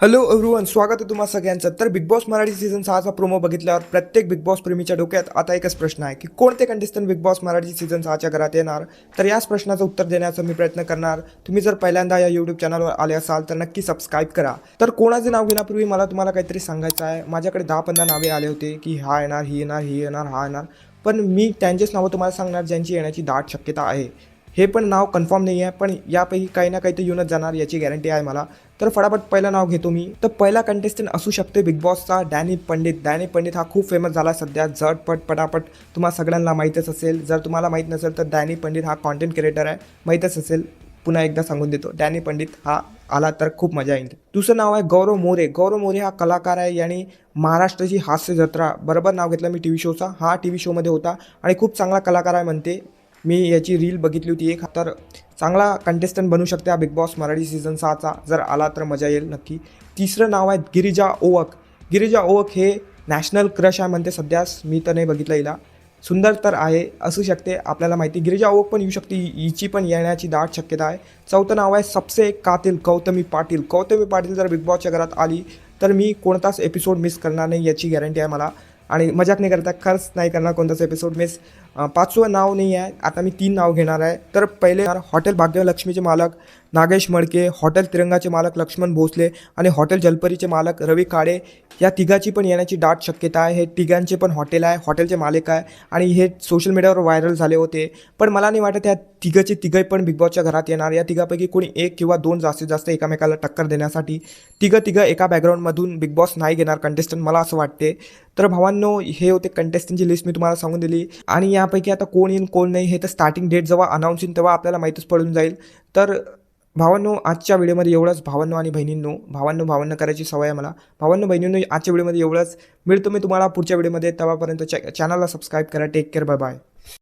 Hello everyone, स्वागत आहे तुम्हा सगळ्यांचं. तर बिग बॉस मराठी सीझन 6चा प्रोमो बघितल्यावर प्रत्येक बिग बॉस प्रेमीच्या डोक्यात आता एकच प्रश्न आहे की कोणते contestant Bigg Boss Marathi season 6च्या घरात येणार. तर याच प्रश्नाचं उत्तर देण्याचा मी प्रयत्न करणार. तुम्ही जर पहिल्यांदा या यूट्यूब चॅनलवर आले असाल तर नक्की सबस्क्राईब करा. तर कोणाचे नाव घेण्यापूर्वी मला तुम्हाला काहीतरी सांगायचं आहे. माझ्याकडे 10-15 नावे आले होते की हा येणार, ही येणार, ही येणार, हा येणार. पण मी त्यांचेच नावं तुम्हाला सांगणार ज्यांची येण्याची दाट शक्यता आहे. हे पण नाव कन्फर्म नाही आहे, पण यापैकी काही ना काही तर येऊनच जाणार याची गॅरंटी आहे मला. तर फटाफट पहिलं नाव घेतो मी. तर पहिला कंटेस्टंट असू शकते बिग बॉसचा डॅनी पंडित. डॅनी पंडित हा खूप फेमस झाला सध्या. झटपट पटापट तुम्हाला सगळ्यांना माहीतच असेल. जर तुम्हाला माहीत नसेल तर डॅनी पंडित हा कॉन्टेंट क्रिएटर आहे, माहीतच असेल. पुन्हा एकदा सांगून देतो, डॅनी पंडित हा आला तर खूप मजा येईल. दुसरं नाव आहे गौरव मोरे. गौरव मोरे हा कलाकार आहे, याने महाराष्ट्राची हास्य जत्रा बरोबर नाव घेतलं मी टी व्ही शोचा. हा टी व्ही शोमध्ये होता आणि खूप चांगला कलाकार आहे म्हणते. मी याची रील बघितली होती एक. तर चांगला कंटेस्टंट बनू शकते हा बिग बॉस मराठी सीझन 6चा. जर आला तर मजा येईल नक्की. तिसरं नाव आहे गिरिजा ओवक. गिरिजा ओवक हे नॅशनल क्रश आहे म्हणते सध्यास. मी तर नाही बघितलं हिला. सुंदर तर आहे, असू शकते, आपल्याला माहिती. गिरिजा ओवक पण येऊ शकते, हिची पण येण्याची दाट शक्यता आहे. चौथं नाव आहे सबसे कातिल गौतमी पाटील. गौतमी पाटील जर बिग बॉसच्या घरात आली तर मी कोणताच एपिसोड मिस करणार नाही याची गॅरंटी आहे मला. आणि मजाक नाही करता, खर्च नाही करणार कोणताच एपिसोड मिस. पाचवं नाव नाही आहे, आता मी 3 नाव घेणार आहे. तर पहिले हॉटेल भाग्यलक्ष्मीचे मालक नागेश मडके, हॉटेल तिरंगाचे मालक लक्ष्मण भोसले आणि हॉटेल जलपरीचे मालक रवी काळे. या तिघाची पण येण्याची दाट शक्यता आहे. हे तिघांचे पण हॉटेल आहे, हॉटेलचे मालक आहे आणि हे सोशल मीडियावर व्हायरल झाले होते. पण मला नाही वाटत ह्या तिघे पण बिग बॉसच्या घरात येणार. या तिघापैकी कोणी एक किंवा दोन जास्तीत जास्त एकामेकाला टक्कर देण्यासाठी तिघं एका बॅकग्राऊंडमधून बिग बॉस नाही घेणार कंटेस्टंट, मला असं वाटते. तर भावांनो, हे होते कंटेस्टंटची लिस्ट मी तुम्हाला सांगून दिली. आणि यापैकी आता कोण येईल कोण नाही हे तर स्टार्टिंग डेट जेव्हा अनाऊन्स येईल तेव्हा आपल्याला माहीतच पडून जाईल. तर भावांनो, आजच्या व्हिडिओमध्ये एवढंच. भावांनो आणि बहिणींनो, भावांनो करायची सवय आहे मला. भावांनो बहिणींनो, आजच्या व्हिडिओमध्ये एवढंच. मिळतो मी तुम्हाला पुढच्या व्हिडिओमध्ये. तेव्हापर्यंत चॅनलला सबस्क्राईब करा. Take care, bye bye.